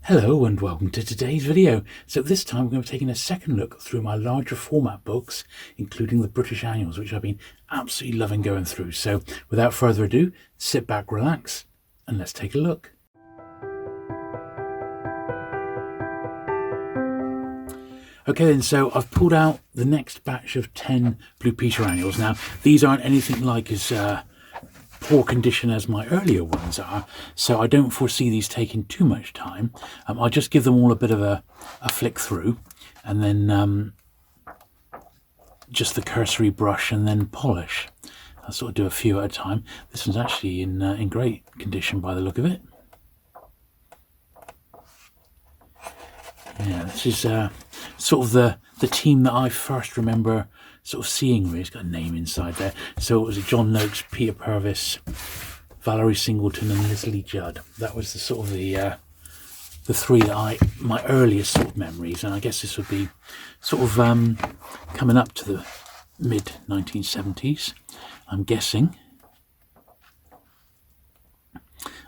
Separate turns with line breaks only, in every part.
Hello and welcome to today's video. So this time we're going to be taking a second look through my larger format books, including the British Annuals, which I've been absolutely loving going through. So without further ado, sit back, relax, and let's take a look. Okay then, so I've pulled out the next batch of 10 Blue Peter Annuals. Now, these aren't anything like as poor condition as my earlier ones are, so I don't foresee these taking too much time. I'll just give them all a bit of a flick through, and then just the cursory brush and then polish. I'll sort of do a few at a time. This one's actually in great condition by the look of it. Yeah, this is sort of the team that I first remember sort of seeing. Really, it's got a name inside there. So it was John Noakes, Peter Purves, Valerie Singleton, and Leslie Judd. That was the sort of the three that my earliest sort of memories, and I guess this would be sort of coming up to the mid 1970s. I'm guessing.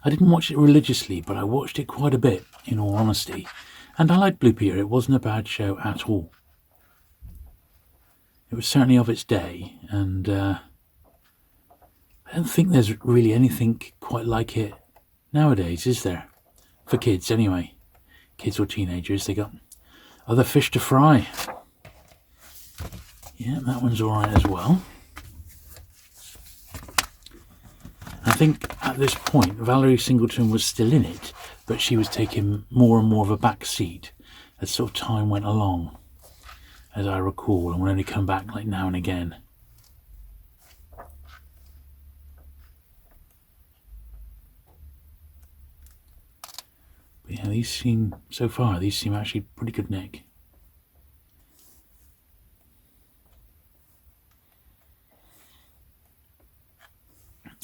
I didn't watch it religiously, but I watched it quite a bit, in all honesty. And I liked Blue Peter. It wasn't a bad show at all. It was certainly of its day, and I don't think there's really anything quite like it nowadays, is there? For kids, anyway. Kids or teenagers, they got other fish to fry. Yeah, that one's alright as well. I think at this point, Valerie Singleton was still in it, but she was taking more and more of a back seat as sort of time went along, as I recall, and would only come back like now and again. But yeah, these seem actually pretty good nick.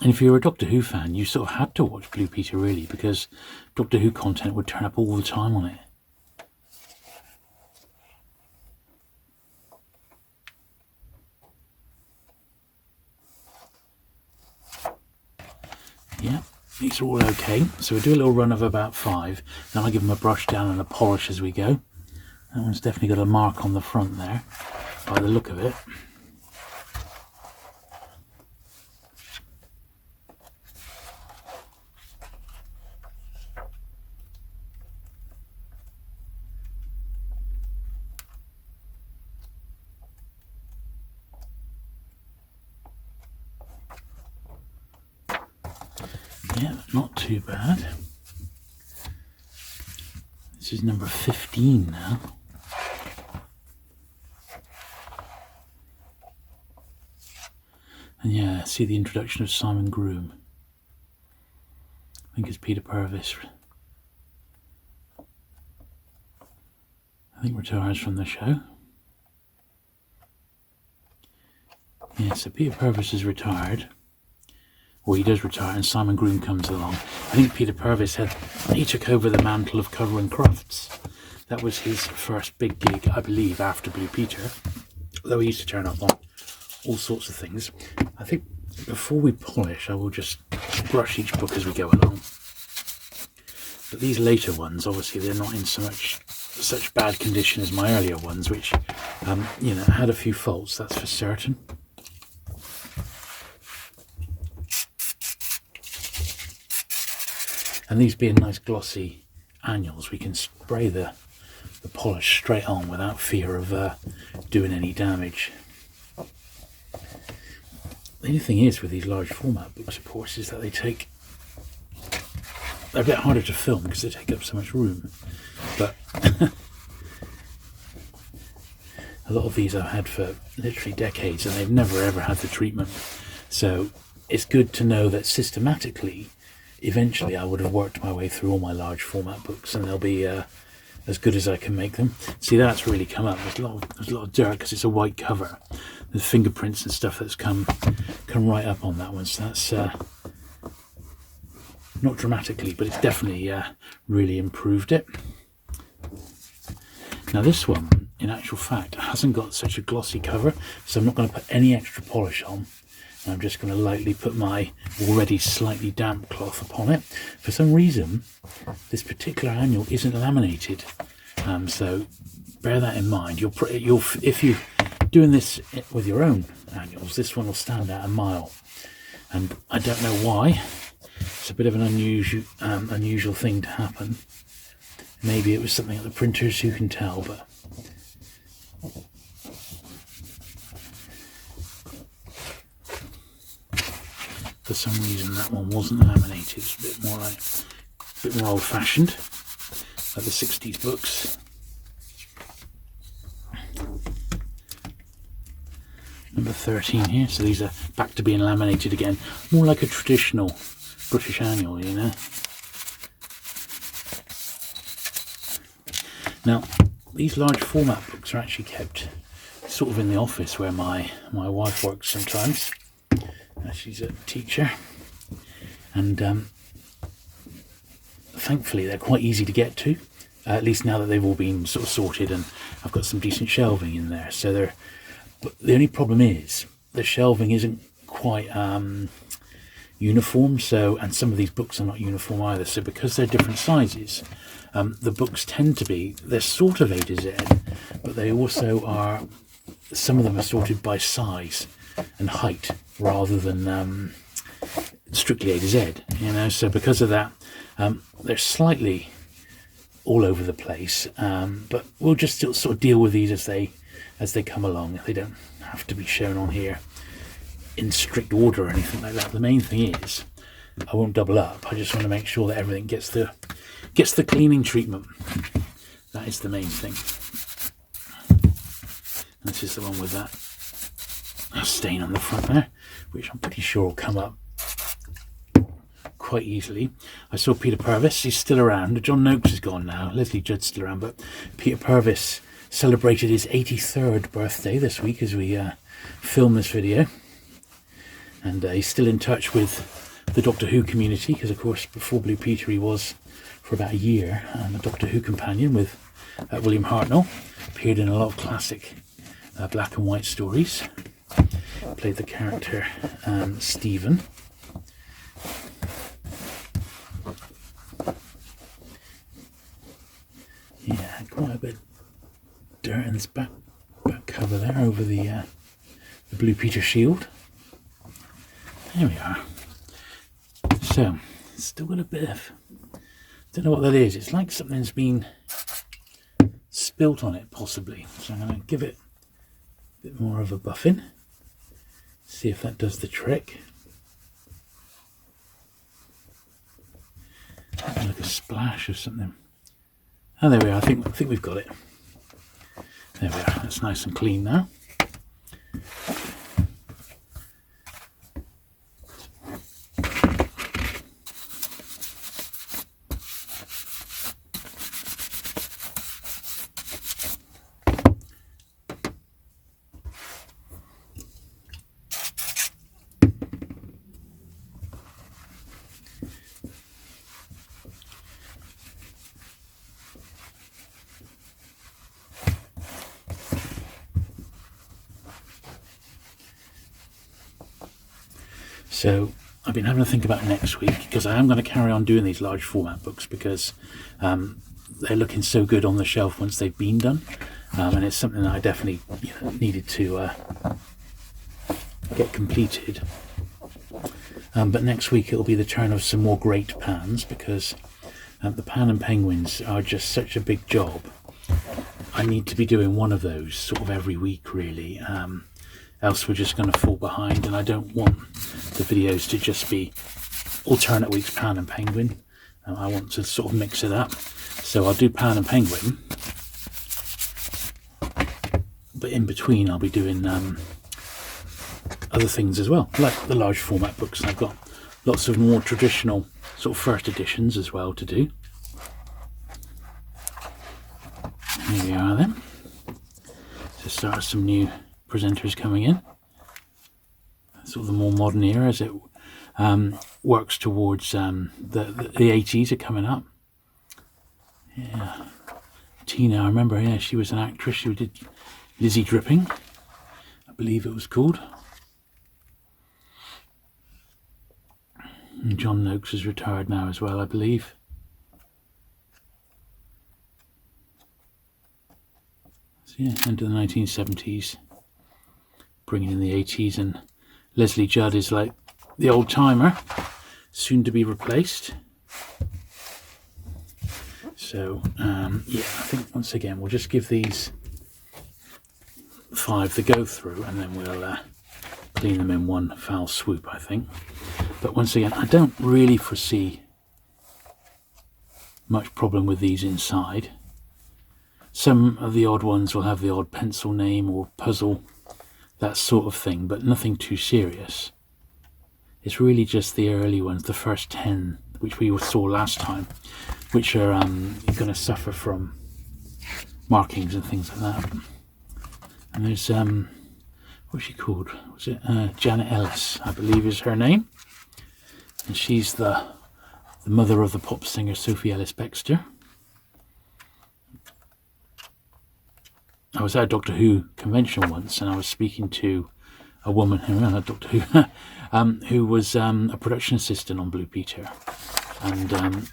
And if you're a Doctor Who fan, you sort of had to watch Blue Peter, really, because Doctor Who content would turn up all the time on it. Yeah, these are all okay. So we'll do a little run of about 5. Then I'll give them a brush down and a polish as we go. That one's definitely got a mark on the front there, by the look of it. Yeah, not too bad. This is number 15 now. And yeah, see the introduction of Simon Groom. I think it's Peter Purves. I think retires from the show. Yeah, so Peter Purves is retired. Well, he does retire, and Simon Groom comes along. I think Peter Purves he took over the mantle of covering crufts. That was his first big gig, I believe, after Blue Peter. Though he used to turn up on all sorts of things. I think before we polish, I will just brush each book as we go along. But these later ones, obviously, they're not in such bad condition as my earlier ones, which, had a few faults, that's for certain. And these being nice glossy annuals, we can spray the polish straight on without fear of doing any damage. The only thing is with these large format books, of course, is that they're a bit harder to film because they take up so much room. But a lot of these I've had for literally decades, and they've never ever had the treatment. So it's good to know that systematically, eventually I would have worked my way through all my large format books, and they'll be as good as I can make them. See, that's really come up. There's a lot of dirt because it's a white cover. There's fingerprints and stuff that's come right up on that one. So that's not dramatically, but it's definitely really improved it. Now this one, in actual fact, hasn't got such a glossy cover, so I'm not going to put any extra polish on. I'm just going to lightly put my already slightly damp cloth upon it. For some reason, this particular annual isn't laminated, so bear that in mind. If you're doing this with your own annuals, this one will stand out a mile. And I don't know why. It's a bit of an unusual thing to happen. Maybe it was something at the printers, who can tell, but for some reason that one wasn't laminated. It's a bit more old-fashioned, like the 60s books. Number 13 here, so these are back to being laminated again, more like a traditional British annual, you know. Now, these large format books are actually kept sort of in the office where my wife works sometimes. She's a teacher, and thankfully they're quite easy to get to, at least now that they've all been sort of sorted, and I've got some decent shelving in there. So but the only problem is the shelving isn't quite uniform, and some of these books are not uniform either. So because they're different sizes, the books tend to be, they're sort of A to Z, but they also are, some of them are sorted by size and height rather than strictly A to Z, you know. So because of that, they're slightly all over the place, but we'll just still sort of deal with these as they come along. They don't have to be shown on here in strict order or anything like that. The main thing is I won't double up. I just want to make sure that everything gets the cleaning treatment. That is the main thing. This is the one with that stain on the front there, which I'm pretty sure will come up quite easily. I saw Peter Purvis, he's still around. John Noakes is gone now, Leslie Judd's still around, but Peter Purvis celebrated his 83rd birthday this week as we film this video, and he's still in touch with the Doctor Who community, because of course before Blue Peter he was for about a year a Doctor Who companion with William Hartnell. Appeared in a lot of classic black and white stories. Played the character Stephen. Yeah, quite a bit of dirt in this back cover there over the Blue Peter shield. There we are. So, still got a bit of, don't know what that is. It's like something's been spilt on it, possibly. So I'm going to give it a bit more of a buffing. See if that does the trick. Like a splash of something. Oh, there we are. I think we've got it. There we are. That's nice and clean now. So I've been having to think about next week, because I am going to carry on doing these large format books, because they're looking so good on the shelf once they've been done, and it's something that I definitely needed to get completed. But next week it'll be the turn of some more great pans, because the Pan and Penguins are just such a big job. I need to be doing one of those sort of every week, really. Else we're just going to fall behind, and I don't want the videos to just be alternate weeks Pan and Penguin. I want to sort of mix it up. So I'll do Pan and Penguin, but in between I'll be doing other things as well, like the large format books. I've got lots of more traditional sort of first editions as well to do. Here we are then. So start some new presenters coming in, sort of the more modern era as it works towards the 80s are coming up. Yeah, Tina, I remember, yeah, she was an actress. She did Lizzie Dripping, I believe it was called. And John Noakes is retired now as well, I believe. So yeah, into the 1970s, bringing in the 80s, and Leslie Judd is like the old timer, soon to be replaced. So yeah, I think once again we'll just give these 5 the go through, and then we'll clean them in one foul swoop, I think. But once again, I don't really foresee much problem with these inside. Some of the odd ones will have the odd pencil name or puzzle, that sort of thing, but nothing too serious. It's really just the early ones, the first 10, which we saw last time, which are going to suffer from markings and things like that. And there's, what's she called? Was it Janet Ellis, I believe is her name. And she's the mother of the pop singer Sophie Ellis-Bextor. I was at a Doctor Who convention once, and I was speaking to a woman who Doctor Who, who was a production assistant on Blue Peter, and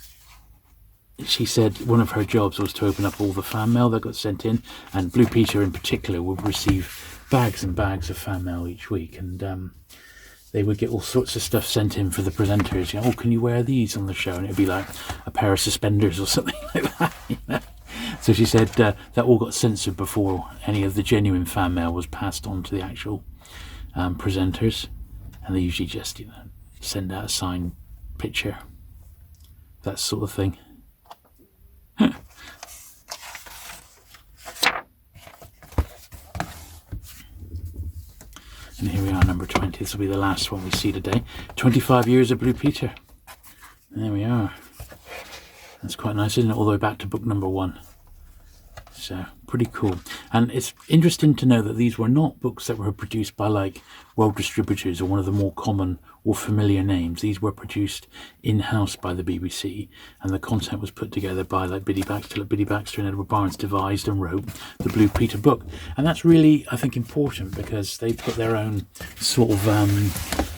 she said one of her jobs was to open up all the fan mail that got sent in, and Blue Peter in particular would receive bags and bags of fan mail each week, and they would get all sorts of stuff sent in for the presenters. You know, oh, can you wear these on the show? And it'd be like a pair of suspenders or something like that. You know? So she said that all got censored before any of the genuine fan mail was passed on to the actual presenters, and they usually just, you know, send out a signed picture, that sort of thing. And here we are, number 20. This will be the last one we see today. 25 years of Blue Peter. There we are. That's quite nice, isn't it? All the way back to book number 1. So, pretty cool. And it's interesting to know that these were not books that were produced by like world distributors or one of the more common or familiar names. These were produced in-house by the BBC, and the content was put together by like Biddy Baxter and Edward Barnes devised and wrote the Blue Peter book. And that's really, I think, important because they put their own sort of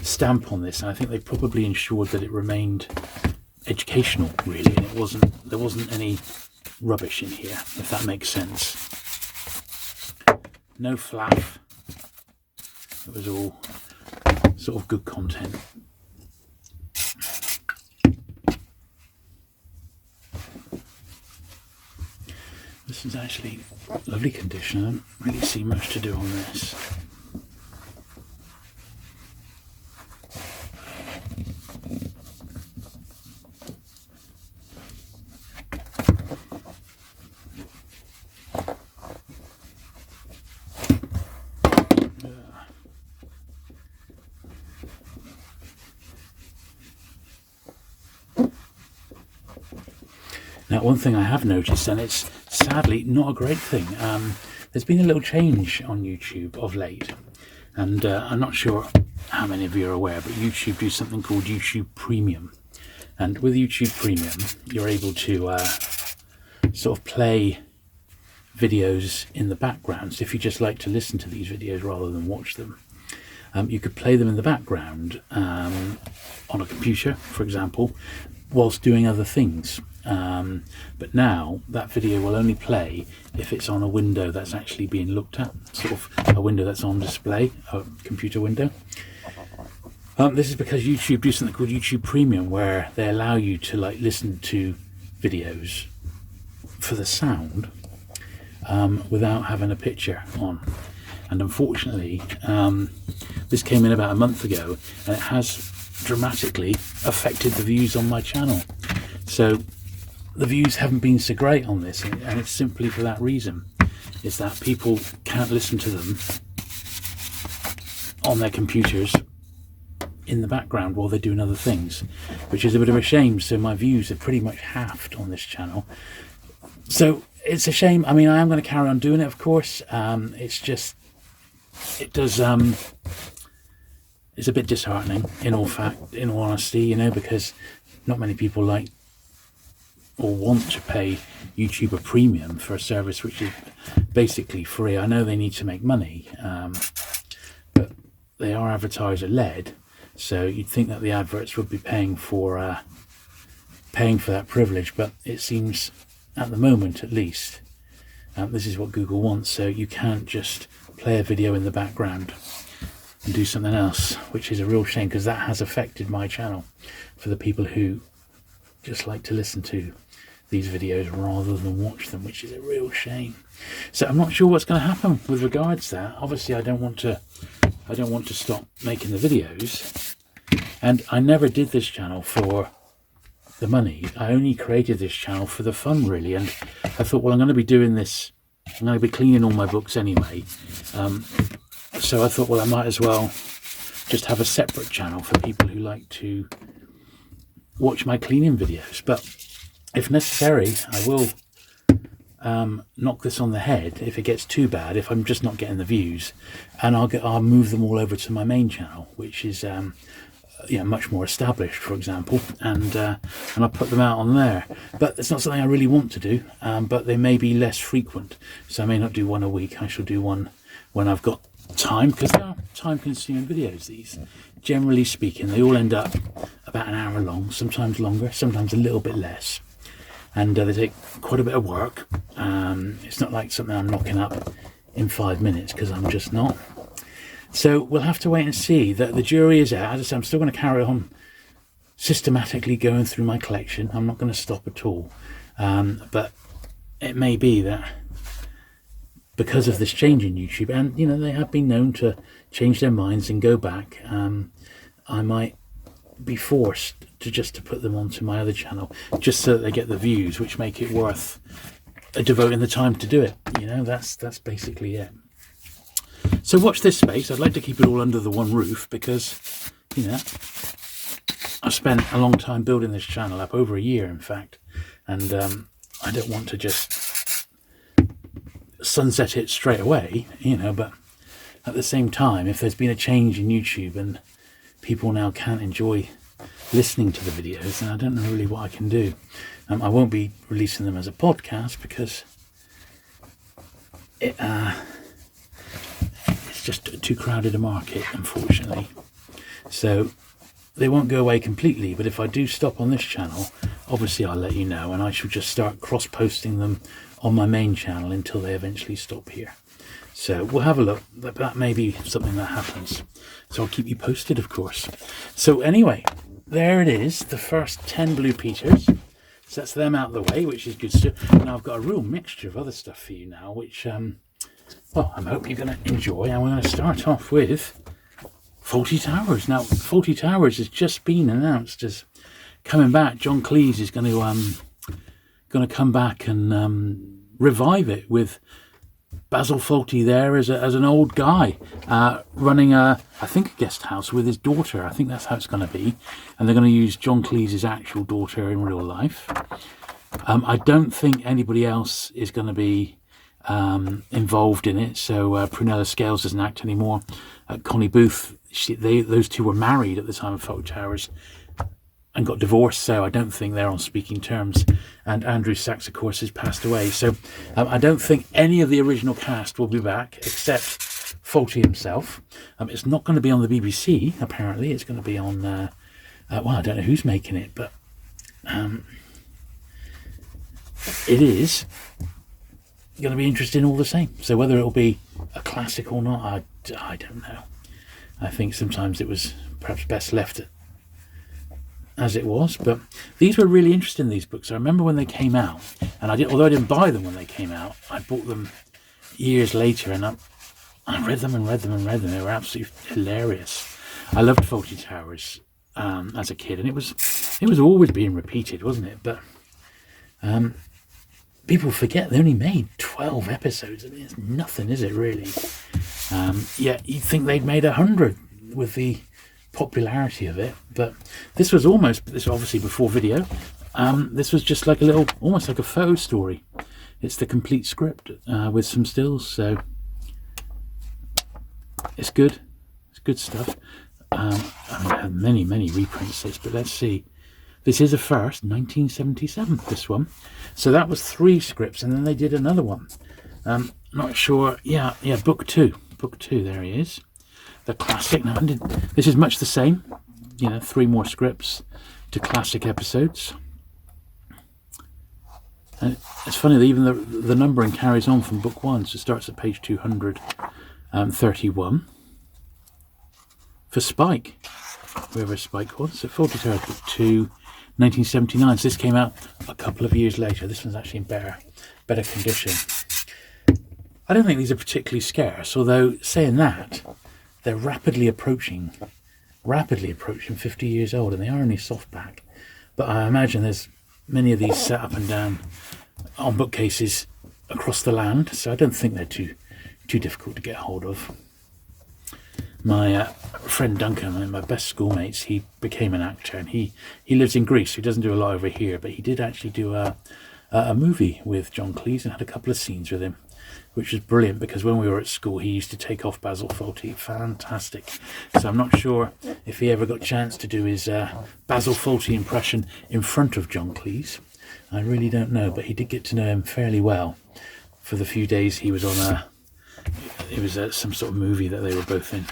stamp on this, and I think they probably ensured that it remained educational, really, and there wasn't any rubbish in here, if that makes sense. No fluff. It was all sort of good content. This is actually lovely condition. I don't really see much to do on this. Now, one thing I have noticed, and it's sadly not a great thing, there's been a little change on YouTube of late, and I'm not sure how many of you are aware, but YouTube do something called YouTube Premium, and with YouTube Premium you're able to sort of play videos in the background. So if you just like to listen to these videos rather than watch them, you could play them in the background on a computer, for example, whilst doing other things. But now that video will only play if it's on a window that's actually being looked at, sort of a window that's on display, a computer window. This is because YouTube do something called YouTube Premium, where they allow you to like listen to videos for the sound without having a picture on. And unfortunately, this came in about a month ago, and it has dramatically affected the views on my channel. So the views haven't been so great on this, and it's simply for that reason, is that people can't listen to them on their computers in the background while they're doing other things, which is a bit of a shame. So my views are pretty much halved on this channel. So it's a shame. I mean, I am going to carry on doing it, of course. It's just, it does, it's a bit disheartening in all honesty, you know, because not many people like or want to pay YouTube a premium for a service which is basically free. I know they need to make money, but they are advertiser led, So you'd think that the adverts would be paying for that privilege, but it seems, at the moment at least, this is what Google wants. So you can't just play a video in the background and do something else, which is a real shame, because that has affected my channel for the people who just like to listen to these videos rather than watch them, which is a real shame. So I'm not sure what's going to happen with regards to that. Obviously I don't want to stop making the videos, and I never did this channel for the money. I only created this channel for the fun, really. And I thought, well, I'm going to be doing this, I'm going to be cleaning all my books anyway, so I thought, well, I might as well just have a separate channel for people who like to watch my cleaning videos. But if necessary, I will knock this on the head if it gets too bad, if I'm just not getting the views, and I'll move them all over to my main channel, which is much more established, for example, and I'll put them out on there. But it's not something I really want to do, but they may be less frequent, so I may not do one a week. I shall do one when I've got time, because they are time-consuming videos, these. Generally speaking, they all end up about an hour long, sometimes longer, sometimes a little bit less, and they take quite a bit of work. It's not like something I'm knocking up in 5 minutes, because I'm just not. So we'll have to wait and see. That the jury is out. As I say, I'm still going to carry on systematically going through my collection. I'm not going to stop at all, but it may be that because of this change in YouTube, and they have been known to change their minds and go back, I might be forced to put them onto my other channel, just so that they get the views, which make it worth devoting the time to do it. That's basically it. So watch this space. I'd like to keep it all under the one roof, because I've spent a long time building this channel up, over a year in fact, and I don't want to just sunset it straight away, but at the same time, if there's been a change in YouTube and people now can't enjoy listening to the videos, then I don't know really what I can do. I won't be releasing them as a podcast, because it's just too crowded a market, unfortunately. So they won't go away completely, but if I do stop on this channel, obviously I'll let you know, and I shall just start cross-posting them on my main channel until they eventually stop here. So we'll have a look. That may be something that happens, so I'll keep you posted, of course. So anyway, there it is, the first 10 Blue Peters. So that's them out of the way, which is good stuff. Now I've got a real mixture of other stuff for you now, which well, I hope you're going to enjoy. And we're going to start off with Fawlty Towers. Now, Fawlty Towers has just been announced as coming back. John Cleese is going to come back and revive it, with Basil Fawlty there as an old guy running I think a guest house with his daughter. I think that's how it's going to be, and they're going to use John Cleese's actual daughter in real life. I don't think anybody else is going to be involved in it. So Prunella Scales doesn't act anymore. Connie Booth, those two were married at the time of Fawlty Towers and got divorced, so I don't think they're on speaking terms. And Andrew Sachs, of course, has passed away. So I don't think any of the original cast will be back, except Fawlty himself. It's not going to be on the BBC, apparently. It's going to be on, well, I don't know who's making it, but it is going to be interesting all the same. So whether it'll be a classic or not, I don't know. I think sometimes it was perhaps best left as it was, but these were really interesting, these books. I remember when they came out, and although I didn't buy them when they came out, I bought them years later, and I read them and read them and read them. They were absolutely hilarious. I loved Fawlty Towers as a kid, and it was always being repeated, wasn't it? But people forget they only made 12 episodes. I mean, it's nothing, is it, really? Yet you'd think they'd made 100 with the popularity of it. But this was obviously before video. This was just like almost like a photo story. It's the complete script with some stills, so it's good. It's good stuff. I had many reprints of this, but let's see. This is a first, 1977, this one. So that was 3 scripts, and then they did another one. Not sure. Yeah, book 2. Book 2, there he is. The classic. Now, this is much the same. 3 more scripts to classic episodes. And it's funny that even the numbering carries on from book 1, so it starts at page 231 for Spike, whoever Spike was. So Fawlty Towers book 2, 1979. So this came out a couple of years later. This one's actually in better condition. I don't think these are particularly scarce, although saying that, they're rapidly approaching 50 years old, and they are only softback. But I imagine there's many of these set up and down on bookcases across the land, so I don't think they're too difficult to get hold of. My friend Duncan, one of my best schoolmates, he became an actor, and he lives in Greece, so he doesn't do a lot over here, but he did actually do a movie with John Cleese and had a couple of scenes with him, which was brilliant, because when we were at school he used to take off Basil Fawlty. Fantastic. So I'm not sure if he ever got a chance to do his Basil Fawlty impression in front of John Cleese. I really don't know, but he did get to know him fairly well for the few days he was on some sort of movie that they were both in,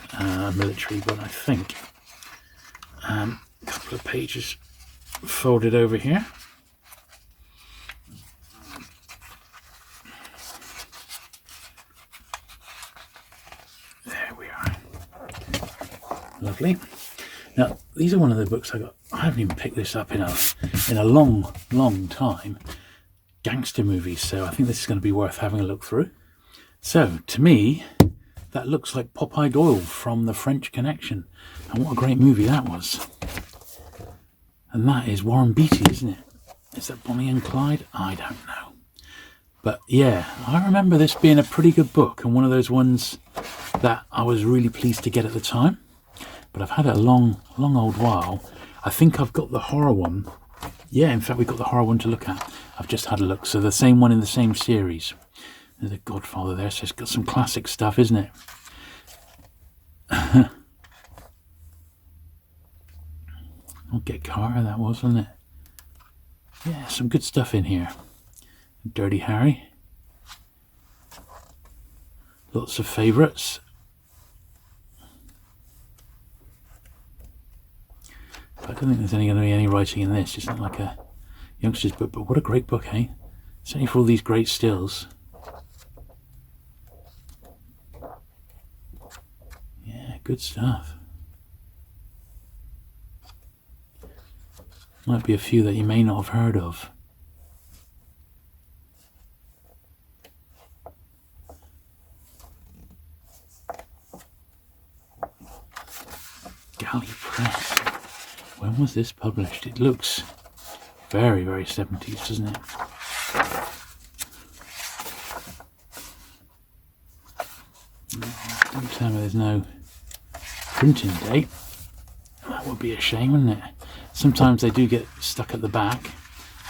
military one, I think. A couple of pages folded over here. Lovely. Now, these are one of the books I got. I haven't even picked this up in a long time. Gangster movies. So I think this is going to be worth having a look through. So to me, that looks like Popeye Doyle from The French Connection, and what a great movie that was. And that is Warren Beatty, isn't it? Is that Bonnie and Clyde? I don't know. But yeah, I remember this being a pretty good book, and one of those ones that I was really pleased to get at the time. But I've had it a long old while. I think I've got the horror one. Yeah, in fact, we've got the horror one to look at. I've just had a look. So the same one in the same series. There's a Godfather there, so it's got some classic stuff, isn't it? I'll get Carter, that was, wasn't it? Yeah, some good stuff in here. Dirty Harry. Lots of favourites. I don't think there's going to be any writing in this. It's not like a youngster's book, but what a great book, eh? Certainly for all these great stills. Yeah, good stuff. Might be a few that you may not have heard of. Galley Press. When was this published? It looks very, very 70s, doesn't it? Don't tell me there's no printing date. That would be a shame, wouldn't it? Sometimes they do get stuck at the back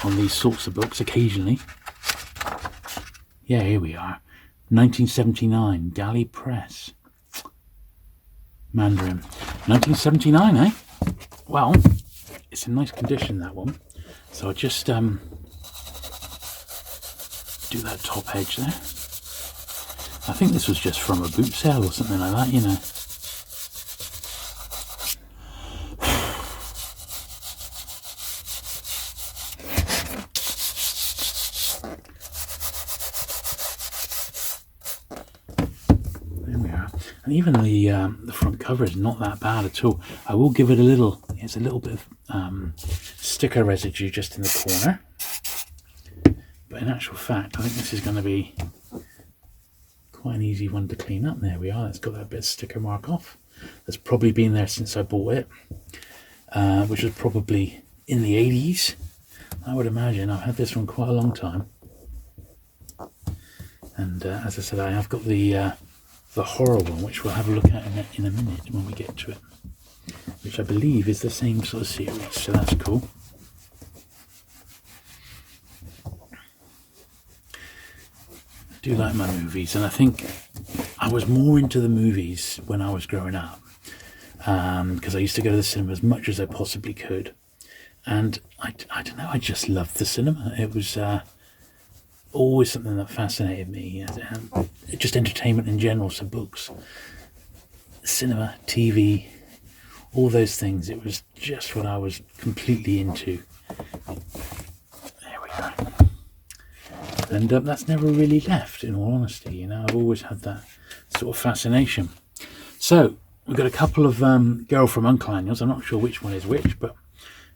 on these sorts of books, occasionally. Yeah, here we are. 1979, Galley Press. Mandarin. 1979, eh? Well, it's in nice condition, that one. So I'll just do that top edge there. I think this was just from a boot sale or something like that, you know. There we are. And even the front cover is not that bad at all. I will give it a little, there's a little bit of sticker residue just in the corner. But in actual fact, I think this is going to be quite an easy one to clean up. There we are. It's got that bit of sticker mark off. That's probably been there since I bought it, which was probably in the 80s. I would imagine. I've had this one quite a long time. And as I said, I have got the horror one, which we'll have a look at in a minute when we get to it, which I believe is the same sort of series, so that's cool. I do like my movies, and I think I was more into the movies when I was growing up, because I used to go to the cinema as much as I possibly could, and I don't know, I just loved the cinema. It was always something that fascinated me, and just entertainment in general, so books, cinema, TV, all those things. It was just what I was completely into. There we go. And that's never really left, in all honesty. You know, I've always had that sort of fascination. So we've got a couple of Girl from Uncle annuals. I'm not sure which one is which, but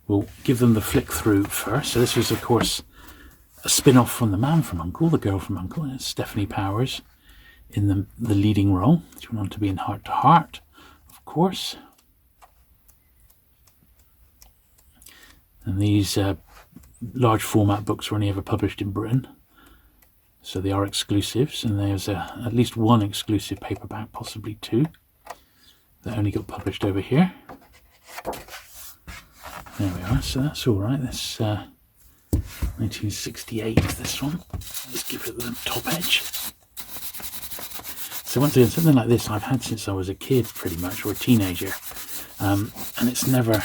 we'll give them the flick through first. So this was, of course, a spin-off from The Man from Uncle, The Girl from Uncle. And it's Stephanie Powers in the leading role. She went on to be in Heart to Heart, of course. And these large format books were only ever published in Britain, so they are exclusives, and there's at least one exclusive paperback, possibly two, that only got published over here. There we are, so that's all right. That's 1968, this one. Let's give it the top edge. So once again, something like this I've had since I was a kid, pretty much, or a teenager, and it's never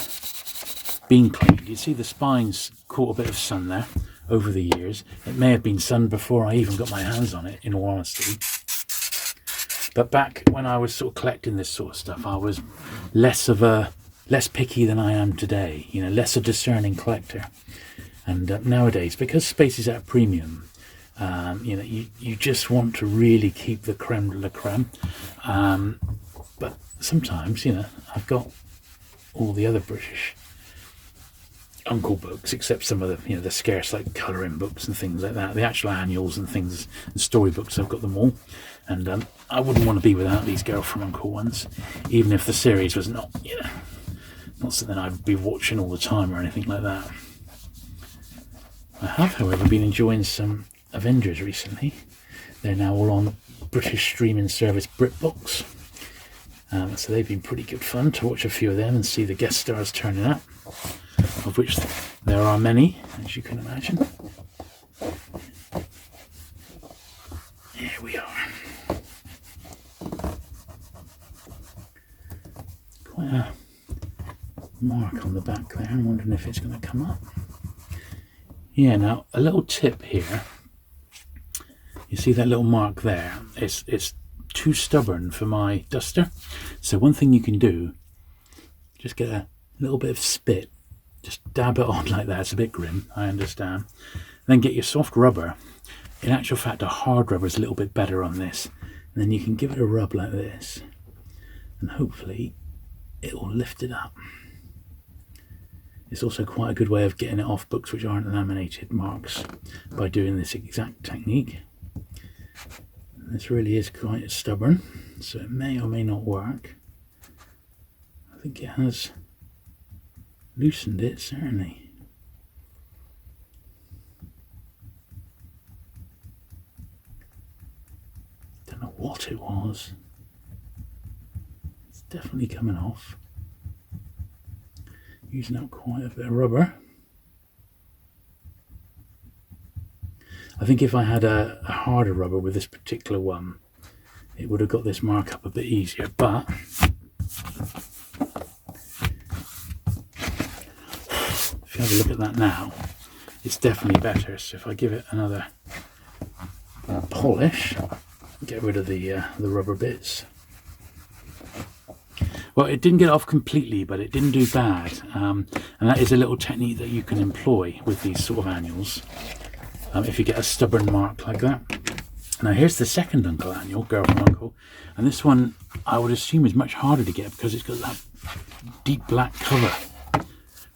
been cleaned. You see the spines caught a bit of sun there over the years. It may have been sun before I even got my hands on it, in all honesty. But back when I was sort of collecting this sort of stuff, I was less picky than I am today. You know, less a discerning collector. And nowadays, because space is at a premium, you know, you just want to really keep the creme de la creme. But sometimes, you know, I've got all the other British Uncle books, except some of the, you know, the scarce, like colouring books and things like that. The actual annuals and things and storybooks, I've got them all. And I wouldn't want to be without these Girl from Uncle ones, even if the series was not, you know, not something I'd be watching all the time or anything like that. I have, however, been enjoying some Avengers recently. They're now all on British streaming service BritBox. So they've been pretty good fun to watch a few of them and see the guest stars turning up, of which there are many, as you can imagine. Here we are. Quite a mark on the back there. I'm wondering if it's going to come up. Yeah, now a little tip here. You see that little mark there? It's too stubborn for my duster. So one thing you can do, just get a little bit of spit, just dab it on like that. It's a bit grim, I understand. Then get your soft rubber. In actual fact, a hard rubber is a little bit better on this. And then you can give it a rub like this, and hopefully it will lift it up. It's also quite a good way of getting it off books which aren't laminated marks by doing this exact technique. This really is quite stubborn, so it may or may not work. I think it has loosened it, certainly. Don't know what it was. It's definitely coming off. Using up quite a bit of rubber. I think if I had a harder rubber with this particular one, it would have got this mark up a bit easier, but if you have a look at that now, it's definitely better. So if I give it another polish, get rid of the rubber bits. Well, it didn't get off completely, but it didn't do bad. And that is a little technique that you can employ with these sort of annuals. If you get a stubborn mark like that. Now here's the second Uncle annual, Girl from Uncle. And this one, I would assume, is much harder to get because it's got that deep black cover.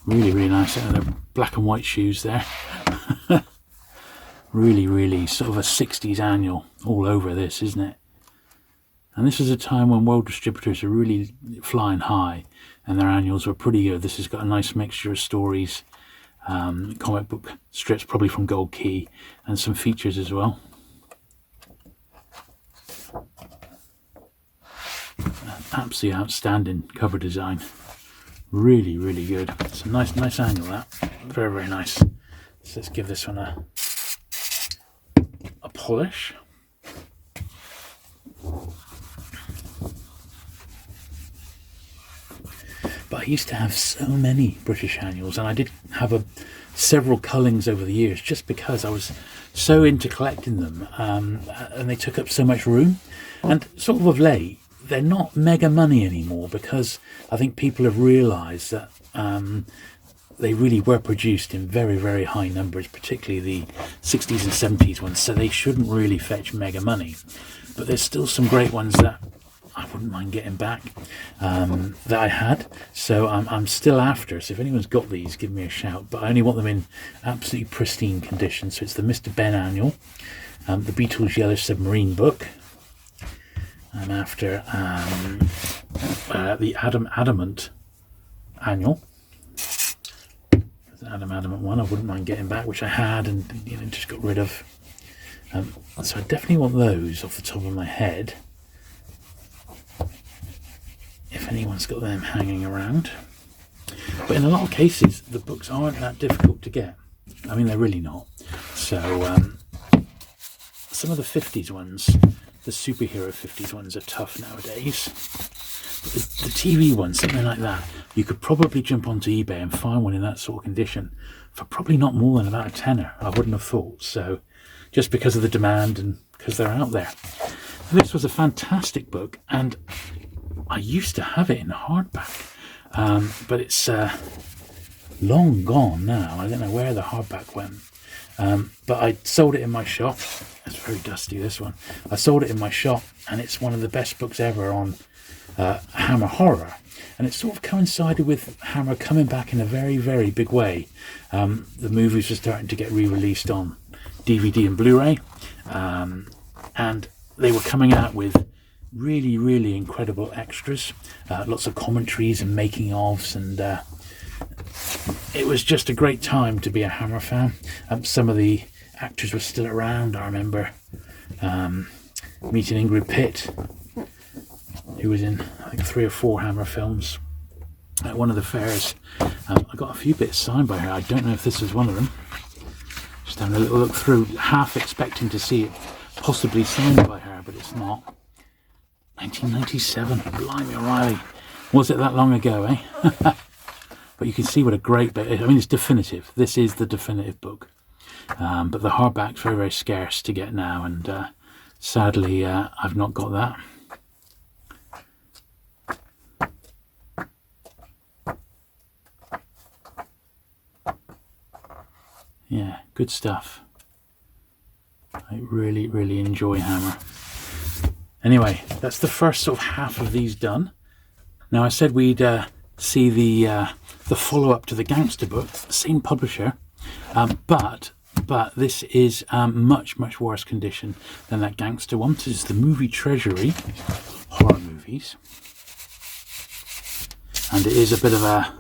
Really, really nice. And the black and white shoes there. Really, really sort of a 60s annual all over this, isn't it? And this was a time when world distributors were really flying high and their annuals were pretty good. This has got a nice mixture of stories, comic book strips, probably from Gold Key, and some features as well. Absolutely outstanding cover design. Really, really good. It's a nice angle, that. Very, very nice. So let's give this one a polish. But I used to have so many British annuals, and I did have several cullings over the years just because I was so into collecting them, and they took up so much room. And sort of late, they're not mega money anymore, because I think people have realised that they really were produced in very, very high numbers, particularly the 60s and 70s ones, so they shouldn't really fetch mega money. But there's still some great ones that I wouldn't mind getting back, that I had. So I'm still after. So if anyone's got these, give me a shout. But I only want them in absolutely pristine condition. So it's the Mr. Ben annual, the Beatles' Yellow Submarine book. I'm after the Adamant annual. The Adamant one I wouldn't mind getting back, which I had and just got rid of. So I definitely want those off the top of my head, if anyone's got them hanging around. But in a lot of cases, the books aren't that difficult to get. I mean, they're really not. So some of the 50s ones, the superhero 50s ones, are tough nowadays. But the TV ones, something like that, you could probably jump onto eBay and find one in that sort of condition for probably not more than about a tenner, I wouldn't have thought. So just because of the demand and because they're out there. And this was a fantastic book, and I used to have it in hardback, but it's long gone now. I don't know where the hardback went. But I sold it in my shop. It's very dusty, this one. I sold it in my shop, and it's one of the best books ever on Hammer horror. And it sort of coincided with Hammer coming back in a very, very big way. The movies were starting to get re-released on DVD and Blu-ray, and they were coming out with really, really incredible extras, lots of commentaries and making-ofs, and it was just a great time to be a Hammer fan. Some of the actors were still around. I remember meeting Ingrid Pitt, who was in, I think, 3 or 4 Hammer films at one of the fairs. I got a few bits signed by her. I don't know if this was one of them. Just having a little look through, half expecting to see it possibly signed by her, but it's not. 1997, blimey O'Reilly. Was it that long ago, eh? But you can see what a great bit. I mean, it's definitive. This is the definitive book. But the hardback's very, very scarce to get now, and sadly, I've not got that. Yeah, good stuff. I really, really enjoy Hammer. Anyway, that's the first sort of half of these done. Now, I said we'd see the follow-up to the Gangster book, same publisher, but this is much, much worse condition than that Gangster one. This is the Movie Treasury, horror movies, and it is a bit of a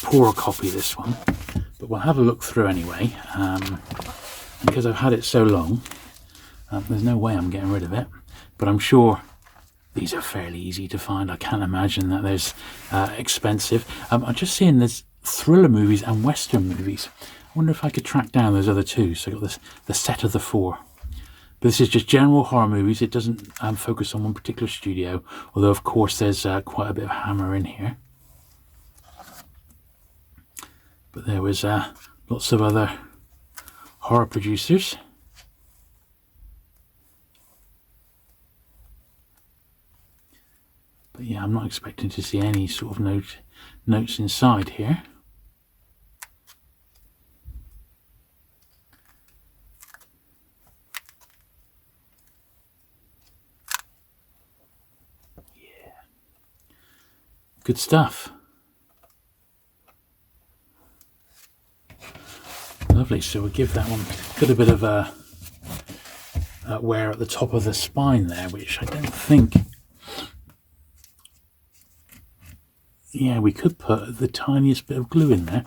poor copy, this one, but we'll have a look through anyway. Because I've had it so long, there's no way I'm getting rid of it, but I'm sure these are fairly easy to find. I can't imagine that there's expensive. I'm just seeing there's thriller movies and Western movies. I wonder if I could track down those other two. So I got this, the set of the 4. But this is just general horror movies. It doesn't focus on one particular studio, although of course there's quite a bit of Hammer in here. But there was lots of other horror producers. But yeah, I'm not expecting to see any sort of notes inside here. Yeah. Good stuff. Lovely, so we'll give that one, got a bit of a wear at the top of the spine there, which I don't think, yeah, we could put the tiniest bit of glue in there.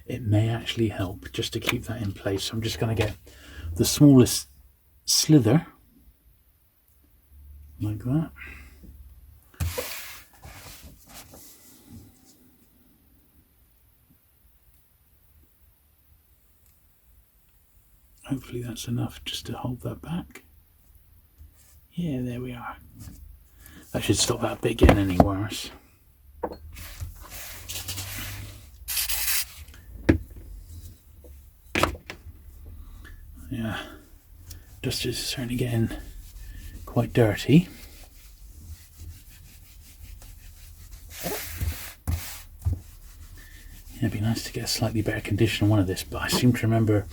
It may actually help just to keep that in place. So I'm just going to get the smallest slither, like that. Hopefully that's enough just to hold that back. Yeah, there we are. That should stop that bit getting any worse. Yeah, dust is certainly getting quite dirty. It'd be nice to get a slightly better condition on one of this, but I seem to remember,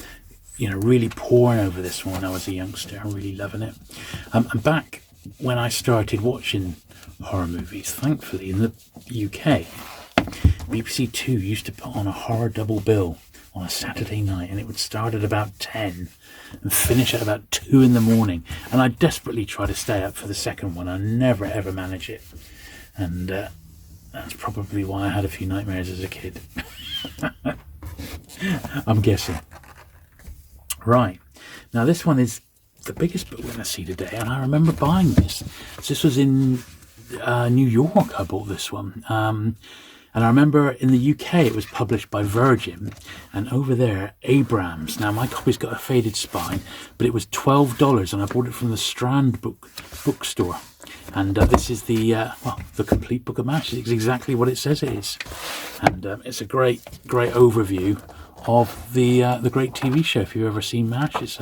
really poring over this one when I was a youngster and really loving it. And back when I started watching horror movies, thankfully, in the UK, BBC Two used to put on a horror double bill on a Saturday night, and it would start at about 10 and finish at about 2 in the morning. And I desperately try to stay up for the second one. I never ever manage it. And that's probably why I had a few nightmares as a kid. I'm guessing. Right. Now this one is the biggest book we're going to see today, and I remember buying this. So this was in New York. I bought this one. And I remember in the UK it was published by Virgin, and over there Abrams. Now my copy's got a faded spine, but it was $12, and I bought it from the Strand bookstore. And this is the complete book of MASH. It's exactly what it says it is, and it's a great overview of the great TV show. If you've ever seen MASH, it's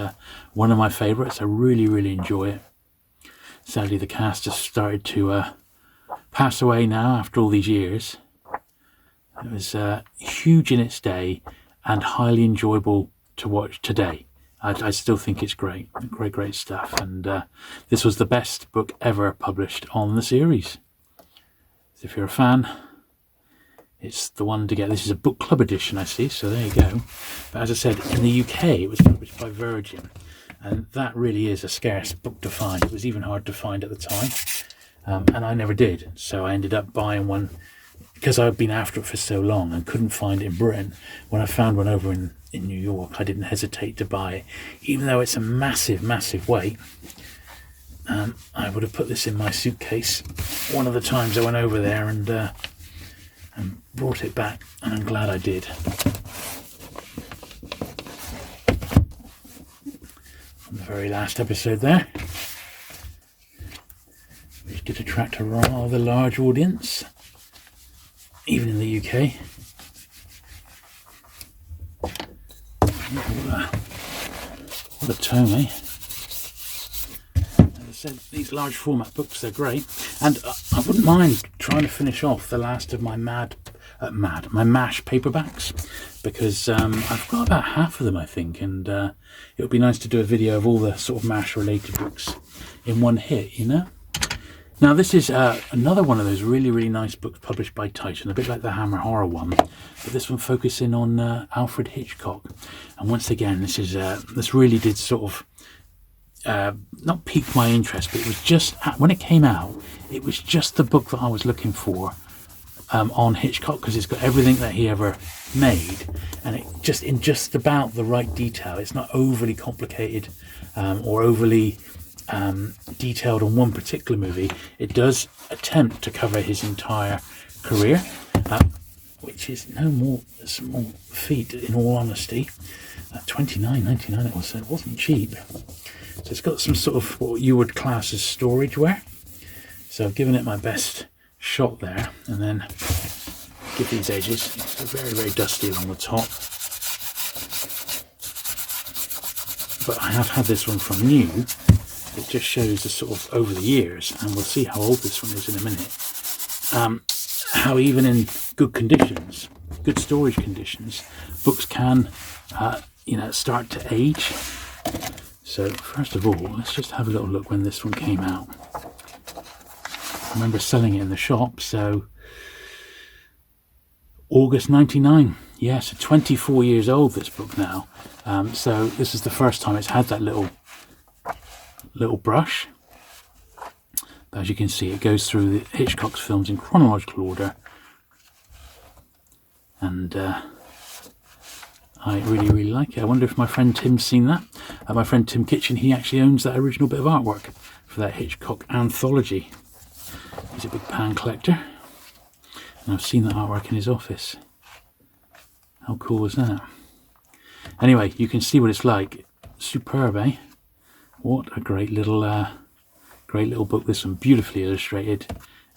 one of my favourites. I really enjoy it. Sadly, the cast has started to pass away now after all these years. It was huge in its day and highly enjoyable to watch today. I still think it's great stuff. And this was the best book ever published on the series. So if you're a fan, it's the one to get. This is a book club edition, I see, so there you go. But as I said, in the UK it was published by Virgin, and that really is a scarce book to find. It was even hard to find at the time, and I never did. So I ended up buying one because I'd been after it for so long and couldn't find it in Britain. When I found one over in New York, I didn't hesitate to buy it, even though it's a massive weight. I would have put this in my suitcase one of the times I went over there and brought it back, and I'm glad I did. On the very last episode there, which did attract a rather large audience, even in the UK. What a tome, eh? As I said, these large format books, they're great, and I wouldn't mind trying to finish off the last of my MASH paperbacks, because I've got about half of them, I think, and it would be nice to do a video of all the sort of MASH related books in one hit, Now this is another one of those really nice books published by Titan, a bit like the Hammer Horror one, but this one focusing on Alfred Hitchcock. And once again, this really did sort of not pique my interest, but it was just, when it came out, it was just the book that I was looking for on Hitchcock, because it's got everything that he ever made, and it just in just about the right detail. It's not overly complicated or overly detailed on one particular movie. It does attempt to cover his entire career, which is no more a small feat, in all honesty. $29.99 it was, so it wasn't cheap. So it's got some sort of what you would class as storage wear. So I've given it my best shot there, and then give these edges. It's very dusty along the top. But I have had this one from new. It just shows the sort of over the years, and we'll see how old this one is in a minute, how even in good conditions, good storage conditions, books can start to age. So first of all, let's just have a little look when this one came out. I remember selling it in the shop, so August 99. Yeah, so 24 years old, this book now. So this is the first time it's had that little brush. But as you can see, it goes through the Hitchcock's films in chronological order, and I really like it. I wonder if my friend Tim's seen that. My friend Tim Kitchen, he actually owns that original bit of artwork for that Hitchcock anthology. He's a big pan collector, and I've seen that artwork in his office. How cool was that? Anyway, you can see what it's like. Superb, eh? What a great little book. This one, beautifully illustrated,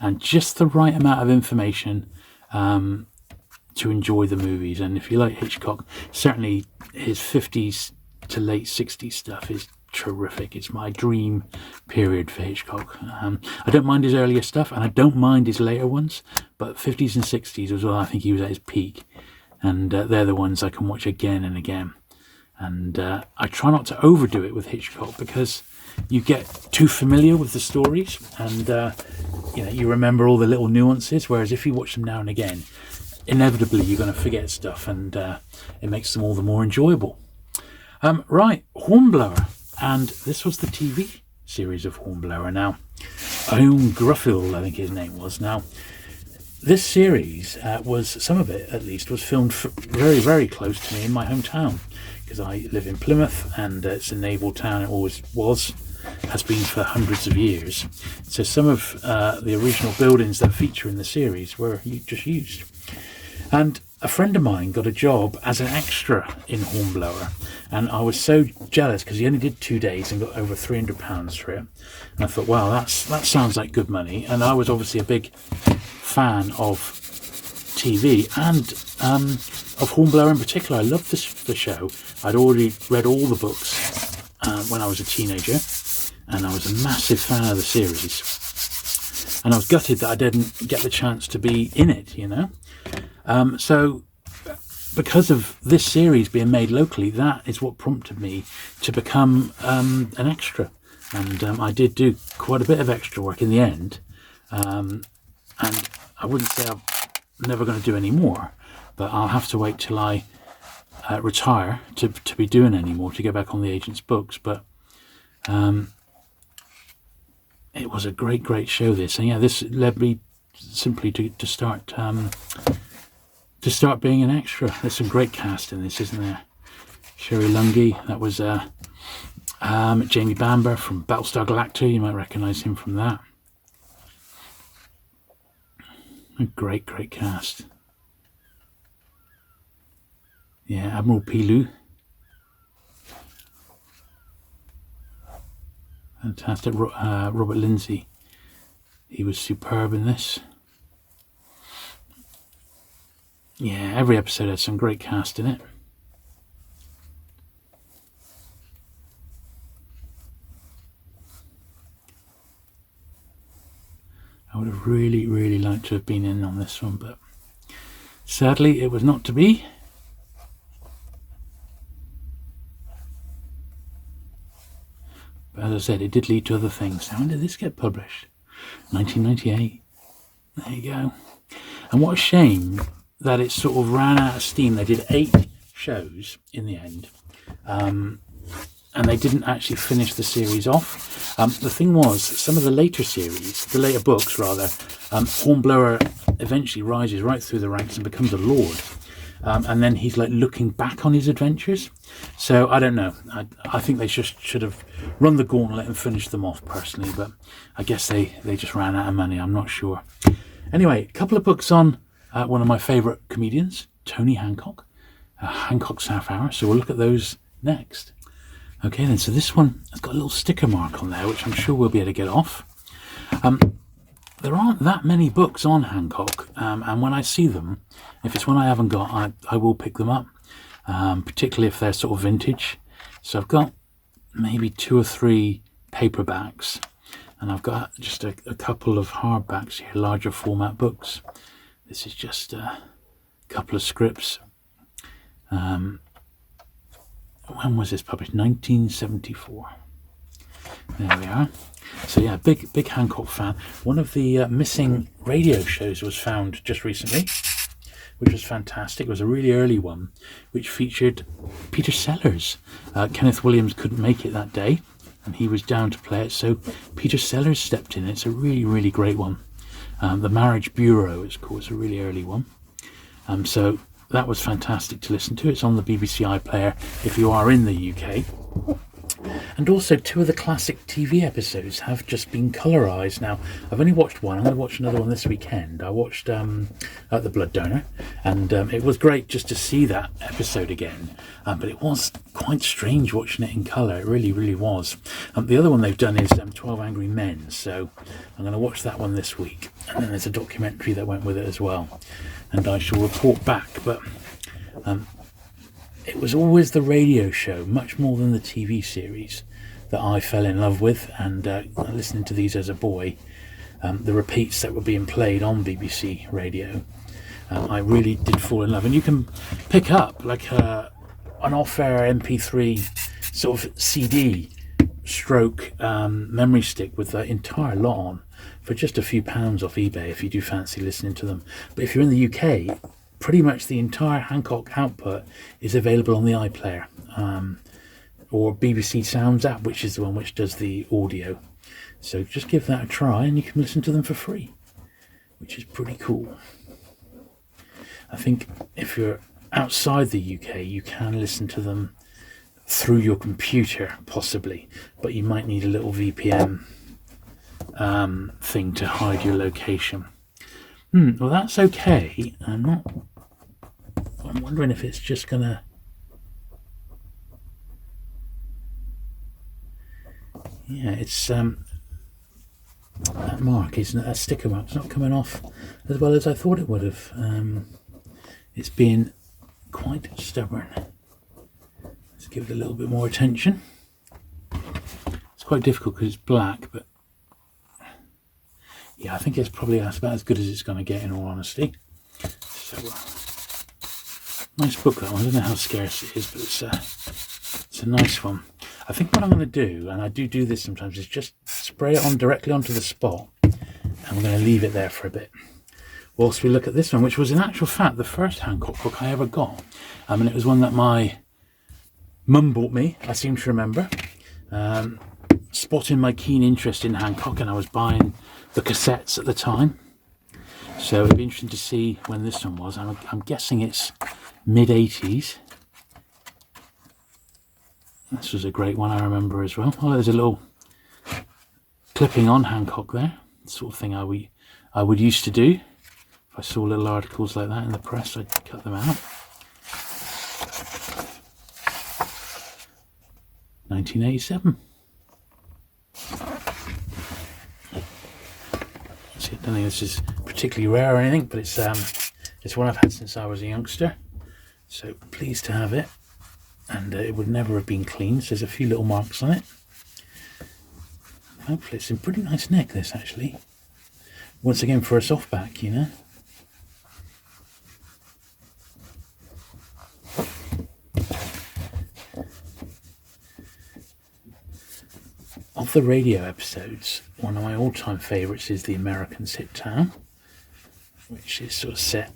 and just the right amount of information to enjoy the movies. And if you like Hitchcock, certainly his 50s to late 60s stuff is terrific. It's my dream period for Hitchcock. I don't mind his earlier stuff, and I don't mind his later ones, but 50s and 60s was when I think he was at his peak. and they're the ones I can watch again and again. And I try not to overdo it with Hitchcock, because you get too familiar with the stories, and you remember all the little nuances, whereas if you watch them now and again, inevitably you're going to forget stuff, and it makes them all the more enjoyable. Right, Hornblower, and this was the TV series of Hornblower. Now, Owen Gruffield, I think his name was. Now, this series was, some of it at least, was filmed very, very close to me in my hometown, because I live in Plymouth, and it's a naval town. It always has been for hundreds of years. So some of the original buildings that feature in the series were just used. And a friend of mine got a job as an extra in Hornblower, and I was so jealous because he only did 2 days and got over £300 for it. And I thought, wow, that sounds like good money. And I was obviously a big fan of TV and of Hornblower in particular. I loved the show. I'd already read all the books when I was a teenager, and I was a massive fan of the series. And I was gutted that I didn't get the chance to be in it, So because of this series being made locally, that is what prompted me to become an extra. And I did do quite a bit of extra work in the end. And I wouldn't say I'm never going to do any more, but I'll have to wait till I retire to be doing any more, to get back on the agent's books. But it was a great show, this. And yeah, this led me simply to start being an extra. There's some great cast in this, isn't there? Sherry Lungi, that was Jamie Bamber from Battlestar Galactica. You might recognise him from that. A great cast. Yeah, Admiral Pilu. Fantastic. Robert Lindsay. He was superb in this. Yeah, every episode had some great cast in it. I would have really liked to have been in on this one, but sadly it was not to be. But as I said, it did lead to other things. Now, when did this get published? 1998. There you go. And what a shame that it sort of ran out of steam. They did 8 shows in the end, and they didn't actually finish the series off. The thing was, some of the later books, Hornblower eventually rises right through the ranks and becomes a lord. And then he's like looking back on his adventures. So I don't know. I think they should have run the gauntlet and finished them off personally, but I guess they just ran out of money. I'm not sure. Anyway, a couple of books on one of my favourite comedians, Tony Hancock, Hancock's Half Hour. So we'll look at those next. Okay then, so this one has got a little sticker mark on there, which I'm sure we'll be able to get off. There aren't that many books on Hancock, and when I see them, if it's one I haven't got, I will pick them up, particularly if they're sort of vintage. So I've got maybe 2 or 3 paperbacks, and I've got just a couple of hardbacks here, larger format books. This is just a couple of scripts. When was this published? 1974. There we are. So yeah, big Hancock fan. One of the missing radio shows was found just recently, which was fantastic. It was a really early one, which featured Peter Sellers. Kenneth Williams couldn't make it that day, and he was down to play it, so Peter Sellers stepped in. It's a really great one. The Marriage Bureau, it's called. It's a really early one. So that was fantastic to listen to. It's on the BBC iPlayer if you are in the UK. And also 2 of the classic TV episodes have just been colorized. Now, I've only watched one. I'm going to watch another one this weekend. I watched The Blood Donor, and it was great just to see that episode again. But it was quite strange watching it in colour. It really was. The other one they've done is 12 Angry Men, so I'm going to watch that one this week. And then there's a documentary that went with it as well, and I shall report back. But it was always the radio show, much more than the TV series, that I fell in love with. And listening to these as a boy, the repeats that were being played on BBC radio, I really did fall in love. And you can pick up like an off-air MP3 sort of CD stroke memory stick with the entire lot on for just a few pounds off eBay if you do fancy listening to them. But if you're in the UK, pretty much the entire Hancock output is available on the iPlayer or BBC Sounds app, which is the one which does the audio. So just give that a try and you can listen to them for free, which is pretty cool. I think if you're outside the UK, you can listen to them through your computer, possibly, but you might need a little VPN thing to hide your location. Well, that's okay. I'm wondering if it's just gonna. Yeah, it's that mark isn't it? That sticker mark's not coming off as well as I thought it would have. It's being quite stubborn. Let's give it a little bit more attention. It's quite difficult because it's black, but yeah, I think it's probably about as good as it's going to get, in all honesty. So, nice book, that one. I don't know how scarce it is, but it's a nice one. I think what I'm going to do, and I do this sometimes, is just spray it on directly onto the spot, and we're going to leave it there for a bit whilst we look at this one, which was in actual fact the first Hancock book I ever got. And it was one that my mum bought me, I seem to remember, spotting my keen interest in Hancock, and I was buying the cassettes at the time. So it'd be interesting to see when this one was. I'm guessing it's mid-80s. This was a great one, I remember as well. Oh, there's a little clipping on Hancock there. The sort of thing I would used to do. If I saw little articles like that in the press, I'd cut them out. 1987. I don't think this is particularly rare or anything, but it's one I've had since I was a youngster. So pleased to have it. And it would never have been cleaned, so there's a few little marks on it. Hopefully it's in pretty nice neck, this, actually. Once again, for a softback, you know. Of the radio episodes, one of my all-time favourites is The Americans Hit Town, which is sort of set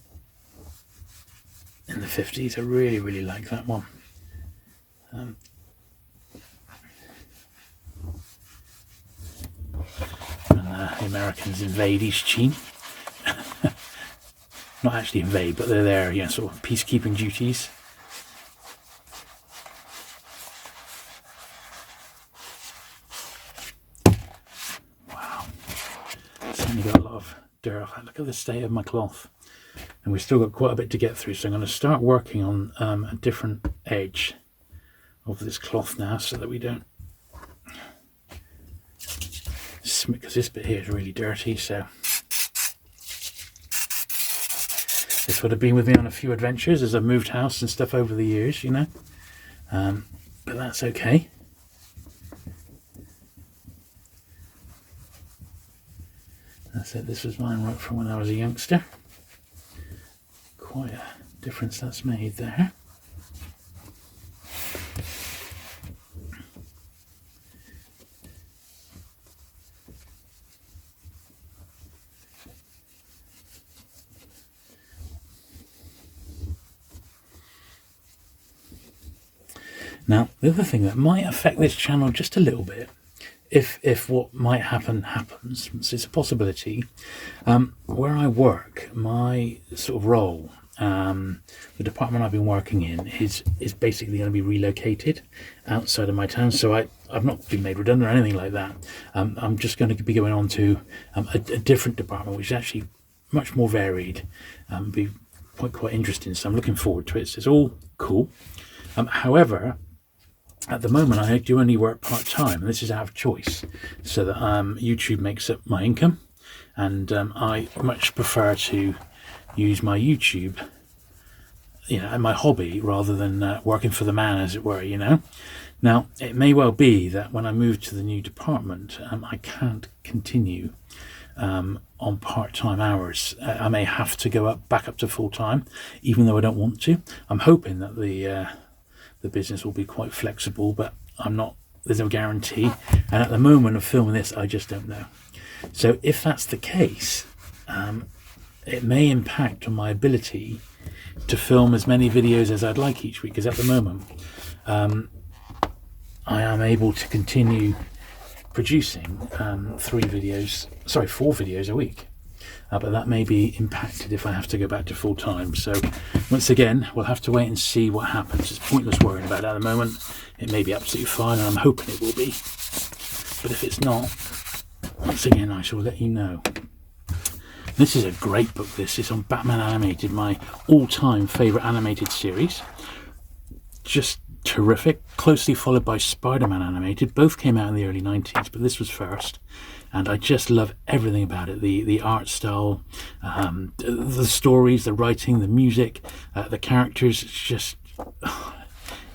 in the 50s. I really, really like that one. And the Americans invade East Chin. Not actually invade, but they're there, you know, sort of peacekeeping duties. Wow. Certainly got a lot of dirt off. Look at the state of my cloth. And we've still got quite a bit to get through, so I'm going to start working on a different edge of this cloth now, so that we don't, because this bit here is really dirty. So this would have been with me on a few adventures as I've moved house and stuff over the years, you know, but that's okay. That's it. This was mine right from when I was a youngster. Quite a difference that's made there. Now, the other thing that might affect this channel just a little bit, if what might happen happens, so it's a possibility, where I work, my sort of role, the department I've been working in is basically going to be relocated outside of my town. So I've not been made redundant or anything like that. I'm just going to be going on to a different department, which is actually much more varied, be quite interesting. So I'm looking forward to it. So it's all cool. However, at the moment, I do only work part-time, and this is out of choice, so that YouTube makes up my income, and I much prefer to use my YouTube, you know, and my hobby, rather than working for the man, as it were, you know. Now, it may well be that when I move to the new department, I can't continue on part-time hours. I may have to go back up to full-time, even though I don't want to. I'm hoping that the business will be quite flexible, but I'm not. There's no guarantee. And at the moment of filming this, I just don't know. So if that's the case, it may impact on my ability to film as many videos as I'd like each week. Because at the moment, I am able to continue producing 4 videos a week. But that may be impacted if I have to go back to full time. So once again, we'll have to wait and see what happens. It's pointless worrying about it at the moment. It may be absolutely fine, and I'm hoping it will be. But if it's not, once again, I shall let you know. This is a great book. This is on Batman Animated, my all-time favourite animated series. Just terrific. Closely followed by Spider-Man Animated. Both came out in the early 90s, but this was first. And I just love everything about it. The art style, the stories, the writing, the music, the characters. It's just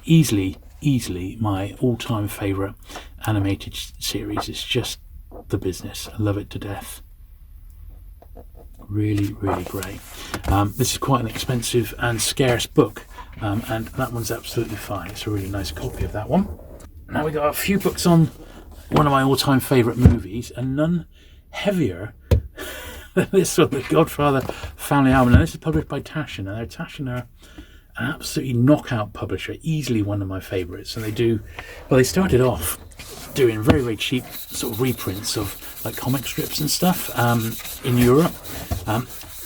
easily my all-time favourite animated series. It's just the business. I love it to death. Really great. This is quite an expensive and scarce book, and that one's absolutely fine. It's a really nice copy of that one. Now we got a few books on one of my all-time favourite movies, and none heavier than this one, The Godfather Family Album. Now this is published by Taschen, and Taschen are an absolutely knockout publisher, easily one of my favourites. And they started off doing very cheap sort of reprints of like comic strips and stuff in Europe.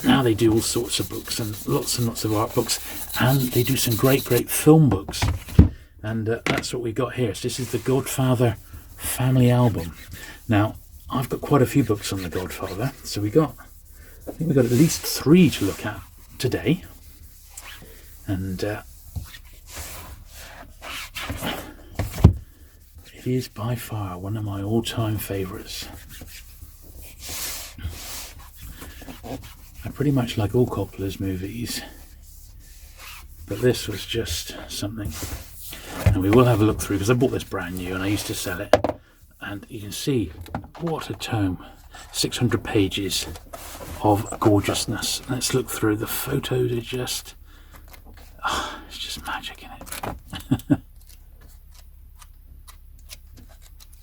Now they do all sorts of books and lots of art books, and they do some great film books. And that's what we got here. So this is The Godfather Family Album. Now I've got quite a few books on The Godfather, so I think we got at least 3 to look at today. And it is by far one of my all-time favourites. I pretty much like all Coppola's movies, but this was just something. And we will have a look through, because I bought this brand new and I used to sell it. And you can see what a tome. 600 pages of gorgeousness. Let's look through. The photos are just... it's just magic in it.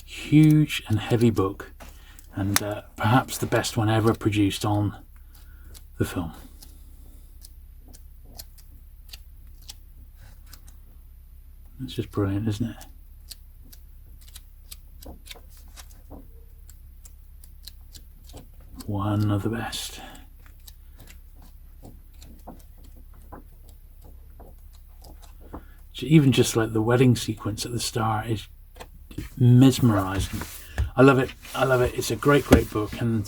Huge and heavy book, and perhaps the best one ever produced on the film. It's just brilliant, isn't it? One of the best. Even just like the wedding sequence at the start is mesmerising. I love it. It's a great book, and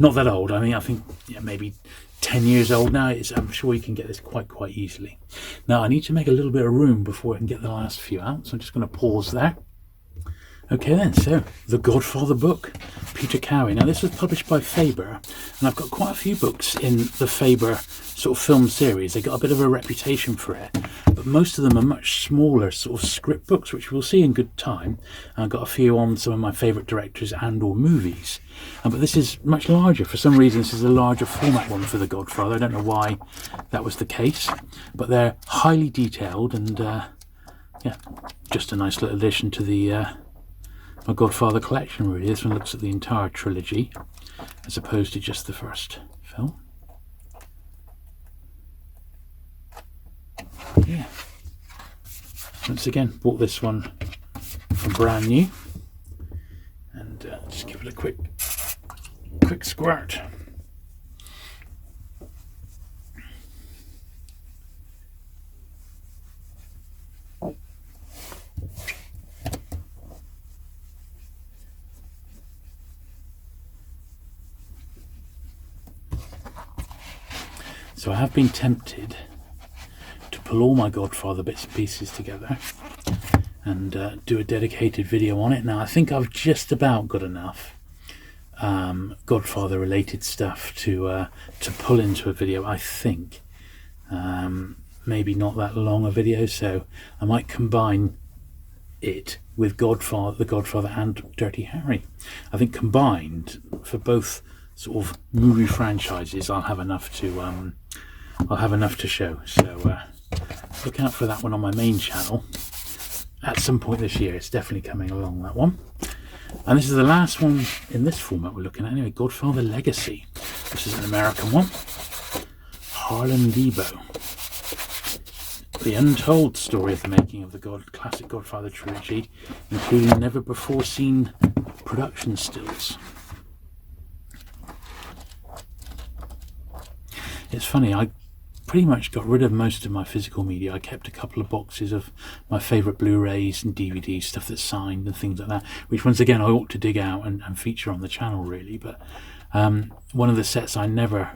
not that old. I mean, I think maybe 10 years old now. I'm sure you can get this quite easily. Now I need to make a little bit of room before I can get the last few out, so I'm just going to pause there. Okay then, so The Godfather book, Peter Cowie. Now this was published by Faber, and I've got quite a few books in the Faber sort of film series. They got a bit of a reputation for it, but most of them are much smaller sort of script books, which we'll see in good time. And I've got a few on some of my favourite directors and or movies. But this is much larger. For some reason this is a larger format one for The Godfather. I don't know why that was the case, but they're highly detailed, and just a nice little addition to the my Godfather collection, really. This one looks at the entire trilogy as opposed to just the first film. Yeah. Once again, bought this one from brand new, and just give it a quick squirt. So I have been tempted to pull all my Godfather bits and pieces together and do a dedicated video on it. Now I think I've just about got enough Godfather related stuff to pull into a video. I think maybe not that long a video, so I might combine it with The Godfather and Dirty Harry. I think combined for both sort of movie franchises, I'll have enough to show. So look out for that one on my main channel at some point this year. It's definitely coming along, that one. And this is the last one in this format we're looking at anyway. Godfather Legacy. This is an American one. Harlan Debo. The untold story of the making of the classic Godfather trilogy, including never before seen production stills. It's funny, I pretty much got rid of most of my physical media. I kept a couple of boxes of my favourite Blu-rays and DVDs, stuff that's signed and things like that, which once again I ought to dig out and feature on the channel really. But one of the sets I never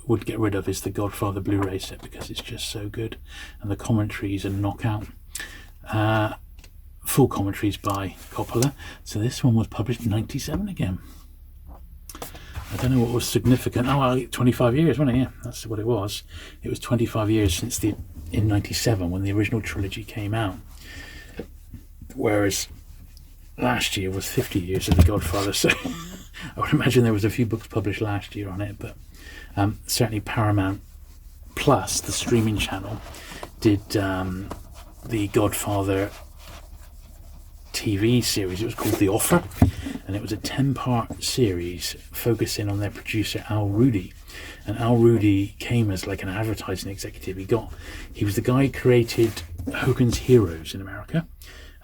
would get rid of is the Godfather Blu-ray set, because it's just so good, and the commentaries are knockout. Full commentaries by Coppola. So this one was published in '97 again. I don't know what was significant. Oh, well, 25 years, wasn't it? Yeah, that's what it was. It was 25 years since in '97 when the original trilogy came out. Whereas last year was 50 years of The Godfather. So I would imagine there was a few books published last year on it, but certainly Paramount Plus, the streaming channel, did the Godfather TV series. It was called The Offer, and it was a 10-part series focusing on their producer Al Rudy. And Al Rudy came as like an advertising executive. He was the guy who created Hogan's Heroes in America,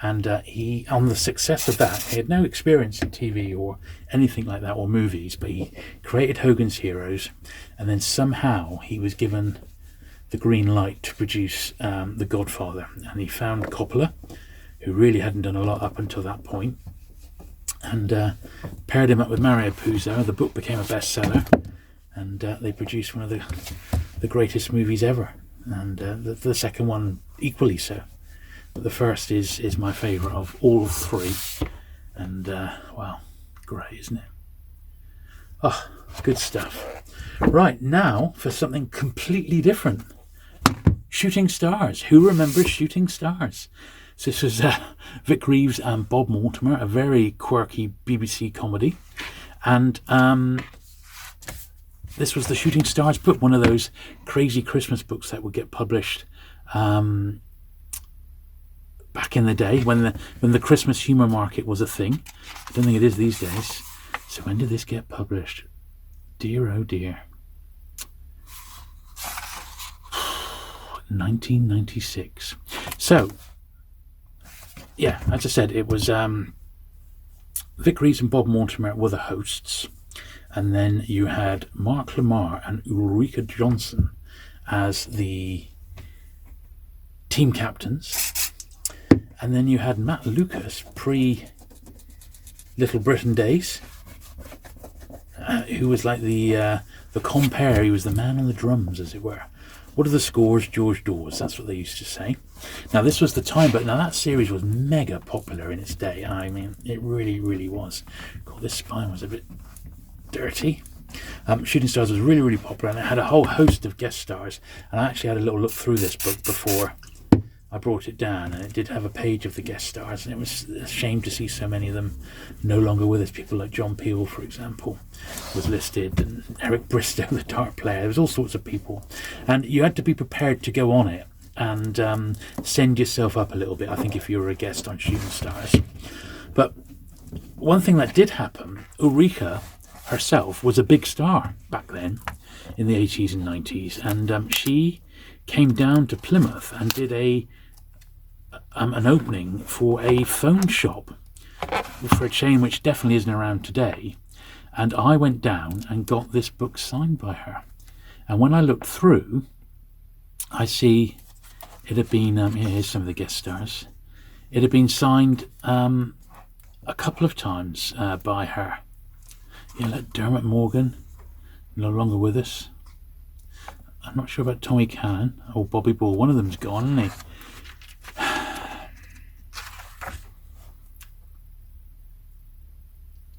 and he, on the success of that, he had no experience in TV or anything like that or movies, but he created Hogan's Heroes, and then somehow he was given the green light to produce The Godfather, and he found Coppola, who really hadn't done a lot up until that point, and paired him up with Mario Puzo. The book became a bestseller, and they produced one of the greatest movies ever, and the second one equally so. But the first is my favourite of all three, and wow, great, isn't it? Oh, good stuff. Right, now for something completely different. Shooting Stars. Who remembers Shooting Stars? So this was Vic Reeves and Bob Mortimer, a very quirky BBC comedy. And this was the Shooting Stars book, one of those crazy Christmas books that would get published back in the day when the Christmas humour market was a thing. I don't think it is these days. So when did this get published? Dear, oh dear. 1996. So, yeah, as I said, it was Vic Reeves and Bob Mortimer were the hosts, and then you had Mark Lamar and Ulrika Johnson as the team captains, and then you had Matt Lucas pre-Little Britain days, who was like the compere. He was the man on the drums, as it were. What are the scores, George Dawes? That's what they used to say. Now, this was the time, but now that series was mega popular in its day. I mean, it really, really was. God, this spine was a bit dirty. Shooting Stars was really, really popular, and it had a whole host of guest stars. And I actually had a little look through this book before I brought it down, and it did have a page of the guest stars, and it was a shame to see so many of them no longer with us. People like John Peel, for example, was listed, and Eric Bristow, the dart player. There was all sorts of people, and you had to be prepared to go on it and send yourself up a little bit, I think, if you were a guest on Shooting Stars. But one thing that did happen, Ulrika herself was a big star back then in the 80s and 90s, and she came down to Plymouth and did an opening for a phone shop for a chain which definitely isn't around today, and I went down and got this book signed by her. And when I looked through, I see it had been here's some of the guest stars. It had been signed a couple of times by her. Like Dermot Morgan, no longer with us. I'm not sure about Tommy Cannon or Bobby Ball. One of them's gone, isn't he?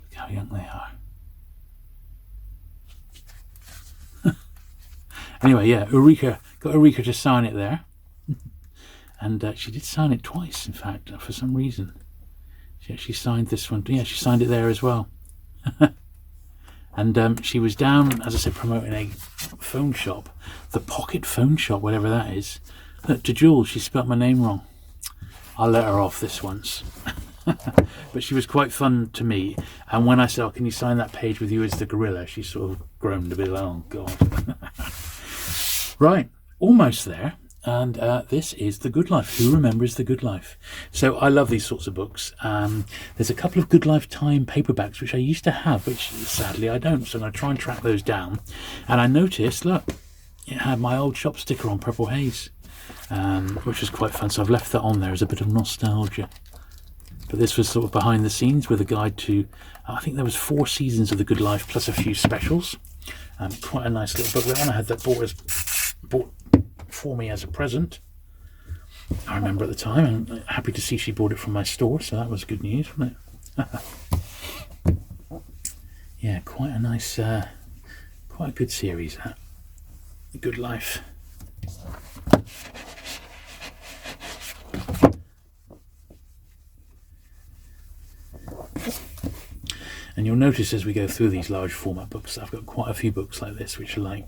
Look how young they are. Anyway, yeah, got Ulrika to sign it there. And she did sign it twice, in fact, for some reason. She actually signed this one. Yeah, she signed it there as well. And she was down, as I said, promoting a phone shop, the Pocket Phone Shop, whatever that is. Look, to Jules, she spelt my name wrong. I'll let her off this once. But she was quite fun to me. And when I said, "Oh, can you sign that page with you as the gorilla?" she sort of groaned a bit like, "Oh, God." Right, almost there. And this is The Good Life. Who remembers The Good Life? So I love these sorts of books. There's a couple of Good Life Time paperbacks which I used to have, which sadly I don't. So I'm going to try and track those down. And I noticed, look, it had my old shop sticker on, Purple Haze, which was quite fun. So I've left that on there as a bit of nostalgia. But this was sort of behind the scenes with a guide to, I think there was 4 seasons of The Good Life plus a few specials. Quite a nice little book. I had that bought for me as a present, I remember at the time, and happy to see she bought it from my store, so that was good news, wasn't it? Yeah, quite a nice, quite a good series, that Good Life. And you'll notice as we go through these large format books, I've got quite a few books like this which are like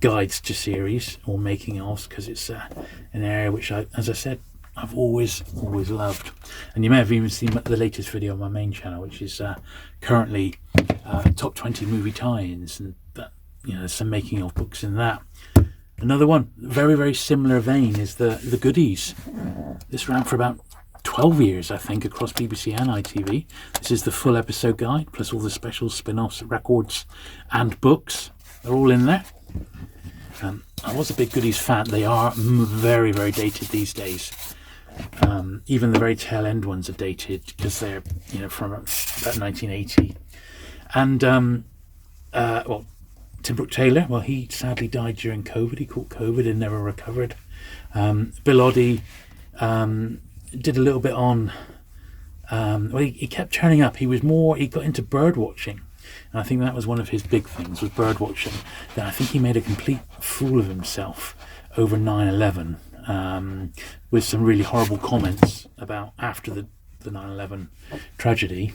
guides to series or making ofs, because it's an area which as I said, I've always loved. And you may have even seen the latest video on my main channel, which is currently top 20 movie tie-ins, and that, there's some making of books in that. Another one, very, very similar vein, is the Goodies. This ran for about 12 years, I think, across BBC and ITV. This is the full episode guide, plus all the specials, spin-offs, records, and books. They're all in there. I was a big Goodies fan. They are very, very dated these days. Even the very tail end ones are dated because they're, from about 1980. And well, Tim Brooke Taylor, well, he sadly died during COVID. He caught COVID and never recovered. Bill Oddie did a little bit on. Well, he kept turning up. He got into bird watching. And I think that was one of his big things, was bird watching. Then I think he made a complete fool of himself over 9/11, with some really horrible comments about after the 9/11 tragedy.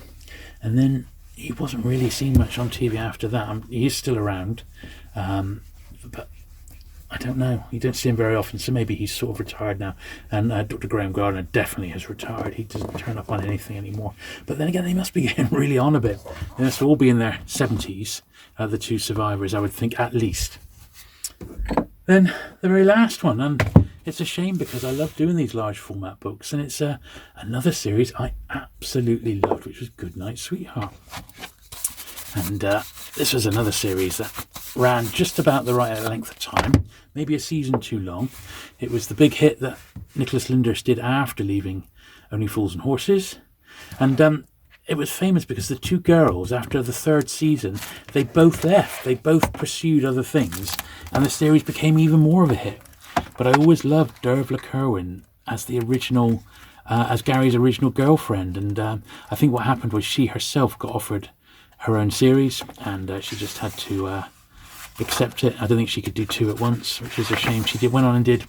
And then he wasn't really seen much on TV after that. He is still around, but I don't know. You don't see him very often, so maybe he's sort of retired now. And Dr. Graham Gardner definitely has retired. He doesn't turn up on anything anymore. But then again, they must be getting really on a bit. They must all be in their 70s, the 2 survivors, I would think, at least. Then the very last one, and it's a shame because I love doing these large format books, and it's another series I absolutely loved, which was Goodnight Sweetheart. And this was another series that ran just about the right length of time, maybe a season too long. It was the big hit that Nicholas Lyndhurst did after leaving Only Fools and Horses. And it was famous because the 2 girls, after the 3rd season, they both left. They both pursued other things, and the series became even more of a hit. But I always loved Dervla Kirwan as the original, as Gary's original girlfriend. And I think what happened was she herself got offered her own series, and she just had to accept it. I don't think she could do 2 at once, which is a shame. She went on and did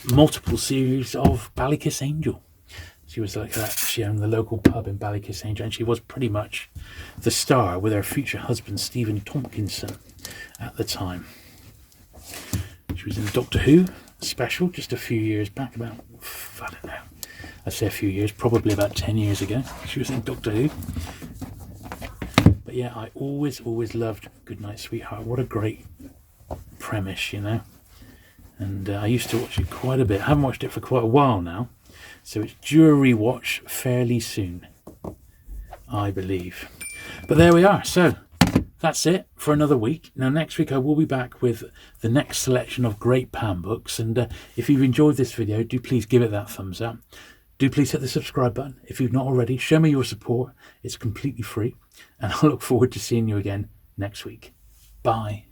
multiple series of Ballykiss Angel. She was like that. She owned the local pub in Ballykiss Angel, and she was pretty much the star with her future husband Stephen Tompkinson at the time. She was in Doctor Who special just a few years back, about, I don't know, I say a few years, probably about 10 years ago. She was in Doctor Who. But yeah, I always loved Goodnight Sweetheart. What a great premise, And I used to watch it quite a bit. I haven't watched it for quite a while now. So it's due a rewatch fairly soon, I believe. But there we are. So that's it for another week. Now, next week I will be back with the next selection of great Pam books. And if you've enjoyed this video, do please give it that thumbs up. Do please hit the subscribe button if you've not already. Show me your support. It's completely free. And I look forward to seeing you again next week. Bye.